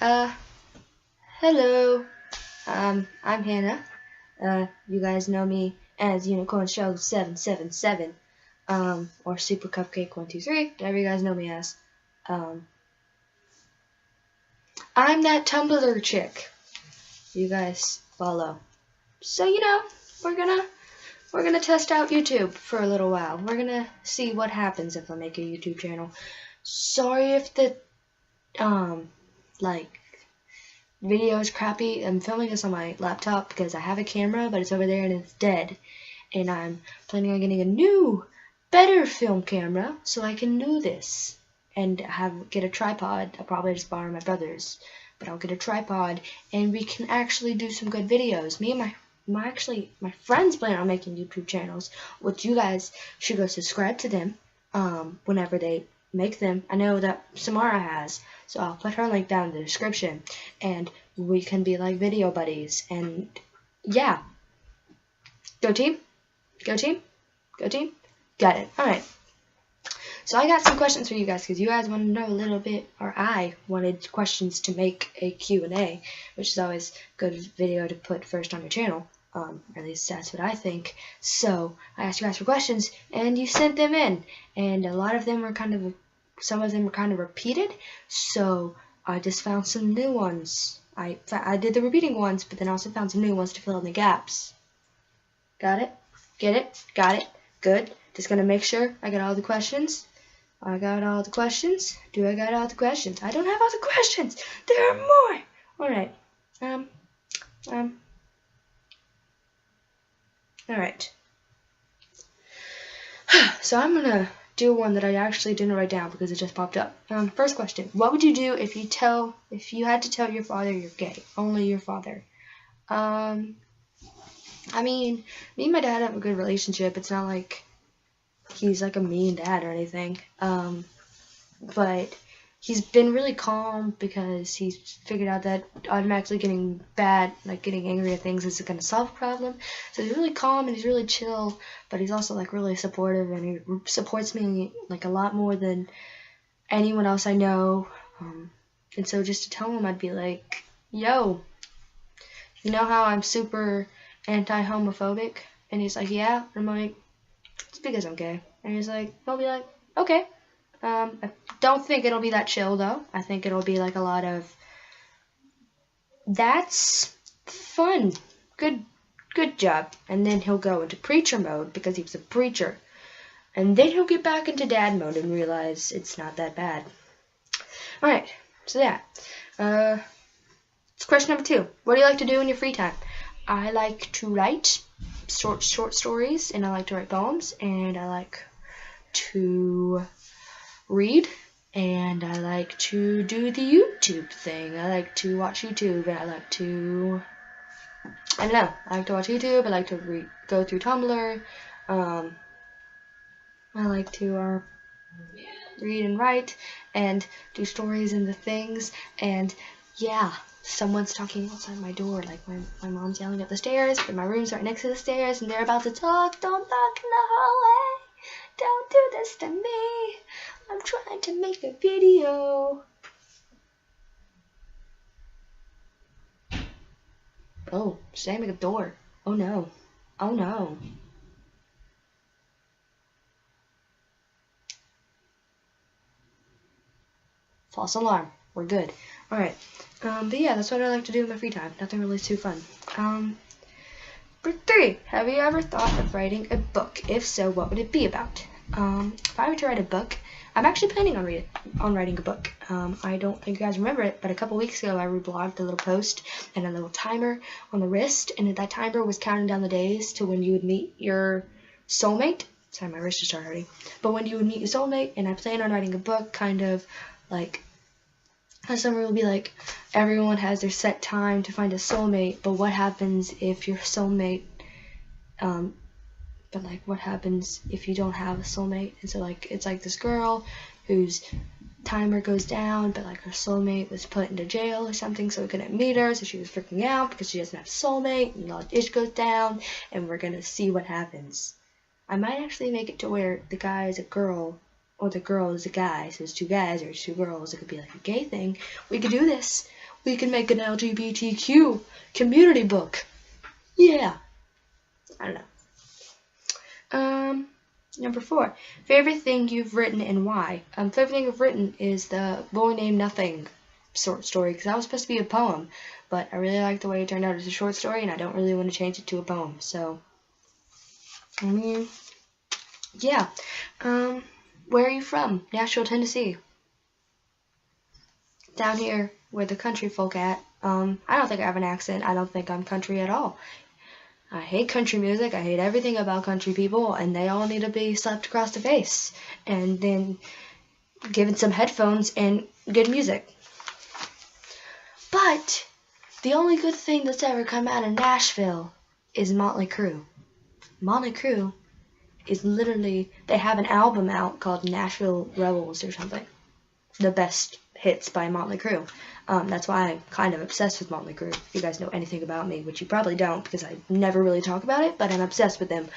Uh, Hello. I'm Hannah. You guys know me as Unicorn Show 777, or Super Cupcake 123, whatever you guys know me as. Um, I'm that Tumblr chick you guys follow. So, we're gonna test out YouTube for a little while. We're gonna see what happens if I make a YouTube channel. Sorry if the, like, video is crappy. I'm filming this on my laptop because I have a camera, but it's over there and it's dead. And I'm planning on getting a new, better film camera so I can do this. And get a tripod. I'll probably just borrow my brother's, but I'll get a tripod and we can actually do some good videos. Me and my friends plan on making YouTube channels, which you guys should go subscribe to them whenever they make them. I know that Samara has, so I'll put her link down in the description, and we can be like video buddies. And yeah, go team, go team, go team. Got it. All right. So I got some questions for you guys because you guys want to know a little bit, or I wanted questions to make a Q&A, which is always a good video to put first on your channel. At least that's what I think. So I asked you guys for questions, and you sent them in, and a lot of them were some of them were kind of repeated. So I just found some new ones. I did the repeating ones, but then I also found some new ones to fill in the gaps. Got it? Get it? Got it? Good. Just gonna make sure I got all the questions. I got all the questions. Do I got all the questions? I don't have all the questions. There are more. All right. All right. So I'm gonna do one that I actually didn't write down because it just popped up. First question: what would you do if you had to tell your father you're gay? Only your father. I mean, me and my dad have a good relationship. It's not like he's like a mean dad or anything. But he's been really calm because he's figured out that automatically getting angry at things isn't gonna solve a problem. So he's really calm and he's really chill, but he's also like really supportive, and he supports me like a lot more than anyone else I know. And so just to tell him, I'd be like, yo, you know how I'm super anti-homophobic? And he's like, yeah. And I'm like, it's because I'm gay. And he'll be like, okay. I don't think it'll be that chill though. I think it'll be like a lot of, that's fun, good job. And then he'll go into preacher mode because he was a preacher. And then he'll get back into dad mode and realize it's not that bad. Alright, so yeah. It's question number 2. What do you like to do in your free time? I like to write short stories, and I like to write poems, and I like to read, and I like to do the YouTube thing. I like to watch YouTube, and I like to watch YouTube. I like to go through Tumblr. I like to read and write and do stories and the things. And yeah, someone's talking outside my door. Like my mom's yelling up the stairs, but my room's right next to the stairs, and they're about to talk. Don't talk in the hallway. Don't do this to me. I'm trying to make a video. Oh, slamming a door. Oh no. Oh no. False alarm. We're good. Alright. But yeah, that's what I like to do in my free time. Nothing really too fun. Number 3. Have you ever thought of writing a book? If so, what would it be about? If I were to write a book, I'm actually planning on writing a book. I don't think you guys remember it, but a couple weeks ago I reblogged a little post and a little timer on the wrist, and that timer was counting down the days to when you would meet your soulmate. Sorry, my wrist just started hurting. But when you would meet your soulmate, and I plan on writing a book, kind of like, somewhere will be like, everyone has their set time to find a soulmate, but what happens if your soulmate, but like what happens if you don't have a soulmate? And so like it's like this girl whose timer goes down, but like her soulmate was put into jail or something, so we couldn't meet her, so she was freaking out because she doesn't have a soulmate, and all ish goes down, and we're gonna see what happens. I might actually make it to where the guy is a girl, or the girl is a guy, so it's 2 guys or 2 girls. It could be like a gay thing. We could do this. we can make an LGBTQ community book. Yeah. I don't know. Number 4. Favorite thing you've written and why? Favorite thing I've written is the Boy Named Nothing short story, because that was supposed to be a poem, but I really like the way it turned out as a short story, and I don't really want to change it to a poem. So, I mean, yeah. Where are you from? Nashville, Tennessee. Down here, where the country folk at. I don't think I have an accent. I don't think I'm country at all. I hate country music. I hate everything about country people, and they all need to be slapped across the face and then given some headphones and good music. But the only good thing that's ever come out of Nashville is Motley Crue. Motley Crue is literally, they have an album out called Nashville Rebels or something. The best hits by Motley Crue. That's why I'm kind of obsessed with Motley Crue. If you guys know anything about me, which you probably don't because I never really talk about it, but I'm obsessed with them.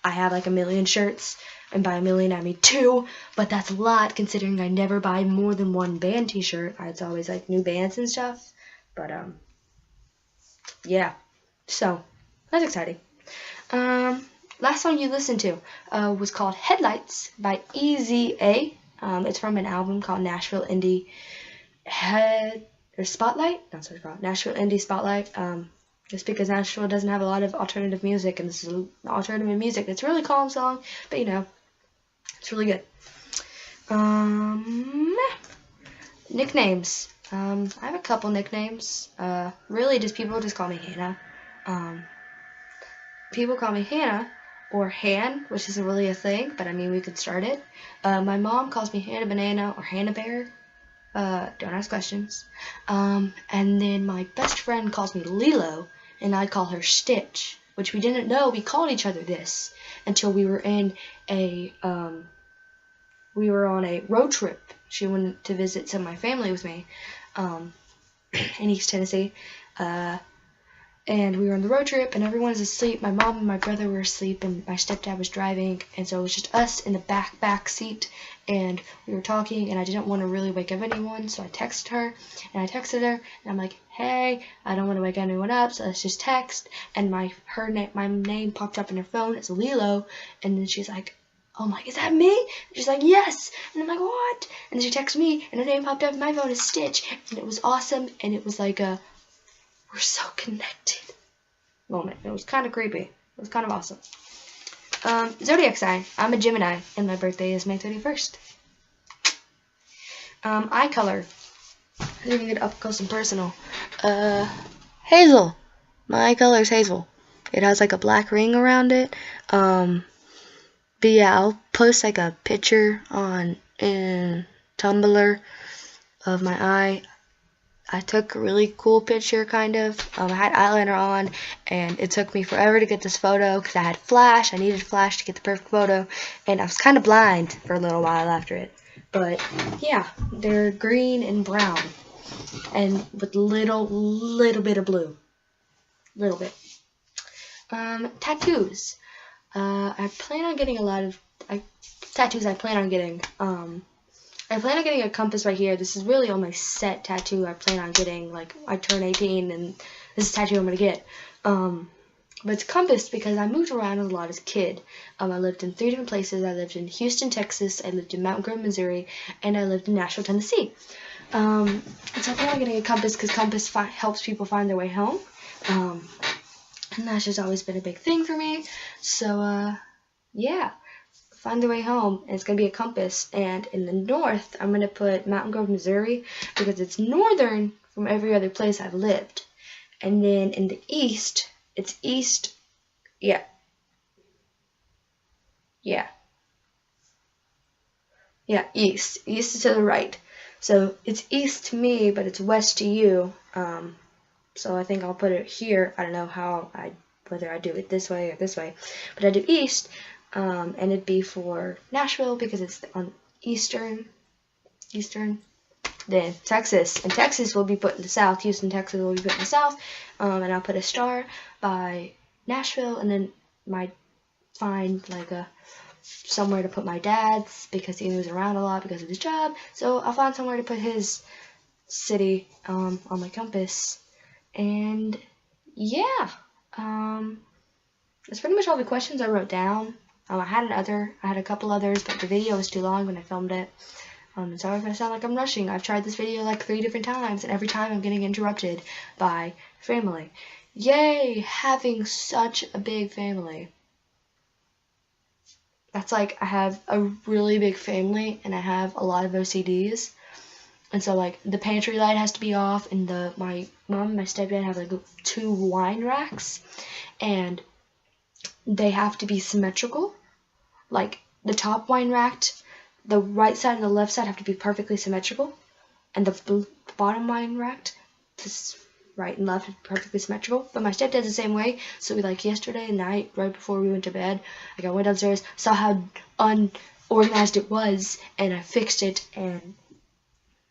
I have like 1,000,000 shirts, and by 1,000,000 I mean 2, but that's a lot considering I never buy more than one band t-shirt. It's always like new bands and stuff, but yeah, so that's exciting. Last song you listened to was called Headlights by EZA. It's from an album called Nashville Indie Spotlight. That's what it's called. Nashville Indie Spotlight. Just because Nashville doesn't have a lot of alternative music, and this is alternative music. It's a really calm song, but you know, it's really good. Nicknames. I have a couple nicknames. Really, just people just call me Hannah. People call me Hannah or Han, which isn't really a thing, but I mean we could start it. My mom calls me Hannah Banana or Hannah Bear. Don't ask questions. And then my best friend calls me Lilo, and I call her Stitch, which we didn't know we called each other this until we were on a road trip. She went to visit some of my family with me, in East Tennessee, and we were on the road trip, and everyone was asleep. My mom and my brother were asleep, and my stepdad was driving, and so it was just us in the back seat, and we were talking, and I didn't want to really wake up anyone, so I texted her, and I'm like, hey, I don't want to wake anyone up, so let's just text, and my name popped up in her phone as Lilo, and then she's like, oh my, is that me? And she's like, yes, and I'm like, what? And then she texted me, and her name popped up in my phone as Stitch, and it was awesome, and it was like a, we're so connected moment. It was kind of creepy. It was kind of awesome. Zodiac sign. I'm a Gemini, and my birthday is May 31st. Eye color. I'm going to get up close and personal. Hazel. My eye color is hazel. It has like a black ring around it. But yeah, I'll post like a picture in Tumblr of my eye. I took a really cool picture, kind of. I had eyeliner on, and it took me forever to get this photo because I had flash. I needed flash to get the perfect photo, and I was kind of blind for a little while after it. But yeah, they're green and brown, and with little bit of blue, little bit. Tattoos. I plan on getting a lot of tattoos. I plan on getting a compass right here. This is really on my set tattoo. I plan on getting, like, I turn 18 and this is the tattoo I'm going to get. But it's a compass because I moved around a lot as a kid. I lived in 3 different places. I lived in Houston, Texas. I lived in Mountain Grove, Missouri. And I lived in Nashville, Tennessee. And so I plan on getting a compass because compass helps people find their way home. And that's just always been a big thing for me. So, yeah. Find their way home, and it's going to be a compass, and in the north, I'm going to put Mountain Grove, Missouri, because it's northern from every other place I've lived, and then in the east, it's east, east is to the right, so it's east to me, but it's west to you, so I think I'll put it here. I don't know whether I do it this way or this way, but I do east. And it'd be for Nashville because it's on eastern, then Texas, and Texas will be put in the south, Houston, Texas will be put in the south, and I'll put a star by Nashville, and then might find like somewhere to put my dad's because he moves around a lot because of his job, so I'll find somewhere to put his city on my compass. And yeah, that's pretty much all the questions I wrote down. I had a couple others, but the video was too long when I filmed it. Sorry if I sound like I'm rushing. I've tried this video like 3 different times, and every time I'm getting interrupted by family. Yay, having such a big family. That's like, I have a really big family, and I have a lot of OCDs. And so, like, the pantry light has to be off, and my mom and my stepdad have, like, 2 wine racks, and they have to be symmetrical. Like, the top wine rack, the right side and the left side have to be perfectly symmetrical, and the bottom wine rack, this right and left, is perfectly symmetrical. But my stepdad's the same way, so like yesterday night, right before we went to bed, like I went downstairs, saw how unorganized it was, and I fixed it, and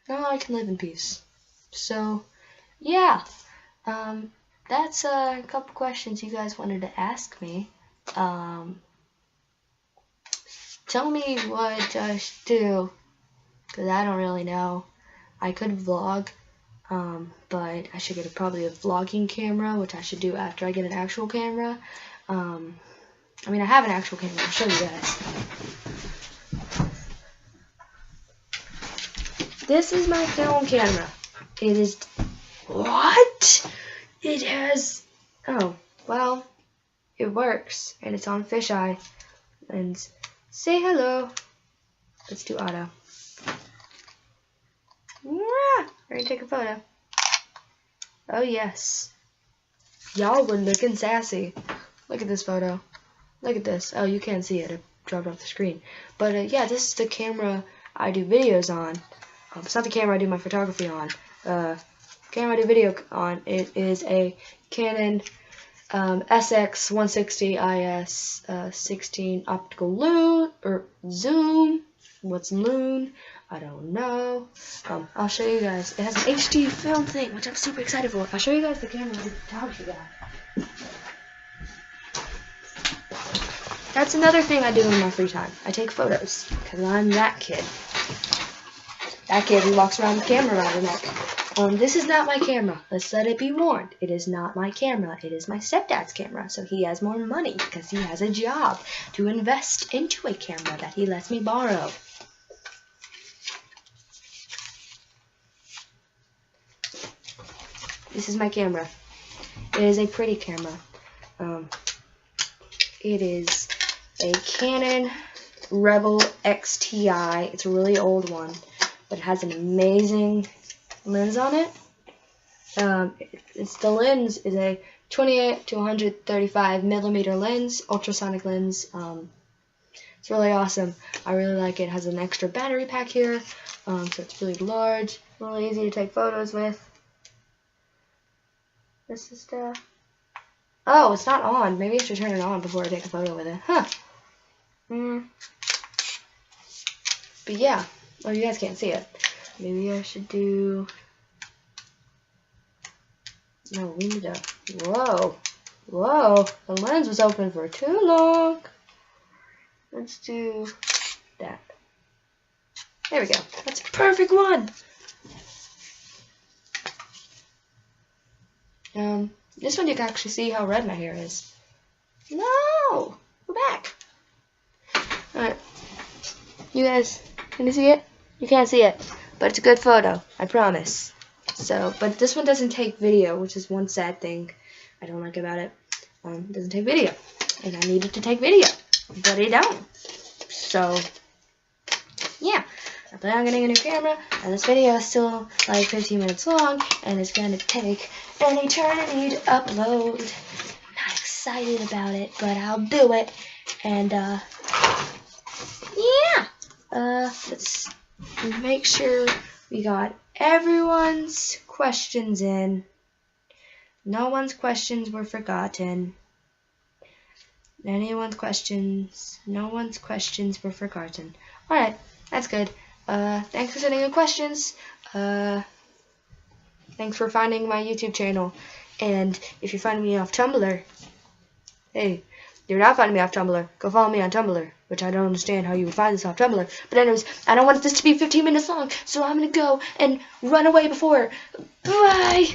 now I can live in peace. So, yeah, that's a couple questions you guys wanted to ask me. Tell me what I should do, because I don't really know. I could vlog, but I should get probably a vlogging camera, which I should do after I get an actual camera. I mean, I have an actual camera. I'll show you guys. This is my film camera. It is... What? It has... Oh, well, it works, and it's on fisheye. And say hello. Let's do auto. Ready to take a photo. Oh, yes. Y'all were looking sassy. Look at this photo. Look at this. Oh, you can't see it. It dropped off the screen. But, yeah, this is the camera I do videos on. It's not the camera I do my photography on. Camera I do video on. It is a Canon SX160 IS 16 optical zoom. What's loon? I don't know. I'll show you guys. It has an HD film thing, which I'm super excited for. I'll show you guys the camera I do photography on. That's another thing I do in my free time. I take photos, because I'm that kid. That kid who walks around with a camera around her neck. This is not my camera. Let's let it be warned. It is not my camera. It is my stepdad's camera. So he has more money because he has a job to invest into a camera that he lets me borrow. This is my camera. It is a pretty camera. It is a Canon Rebel XTI. It's a really old one, but it has an amazing lens on it. The lens is a 28 to 135 millimeter lens, ultrasonic lens. It's really awesome. I really like it. It has an extra battery pack here, so it's really large, really easy to take photos with. This is the... Oh, it's not on. Maybe I should turn it on before I take a photo with it. Huh. But yeah. Oh, you guys can't see it. Maybe I should do... No, we need to... Whoa. Whoa. The lens was open for too long. Let's do that. There we go. That's a perfect one. This one you can actually see how red my hair is. No! We're back. Alright. You guys, can you see it? You can't see it. But it's a good photo. I promise. So, but this one doesn't take video, which is one sad thing I don't like about it. It doesn't take video. And I needed to take video. But it don't. So, yeah. I plan on getting a new camera, and this video is still like 15 minutes long, and it's going to take an eternity to upload. I'm not excited about it, but I'll do it. And, yeah. Let's make sure we got everyone's questions in. No one's questions were forgotten. No one's questions were forgotten. Alright, that's good. Thanks for sending in questions. Thanks for finding my YouTube channel. And if you find me off Tumblr, hey, You're not finding me off Tumblr. Go follow me on Tumblr, which I don't understand how you would find this off Tumblr. But anyways, I don't want this to be 15 minutes long, so I'm gonna go and run away before. Bye!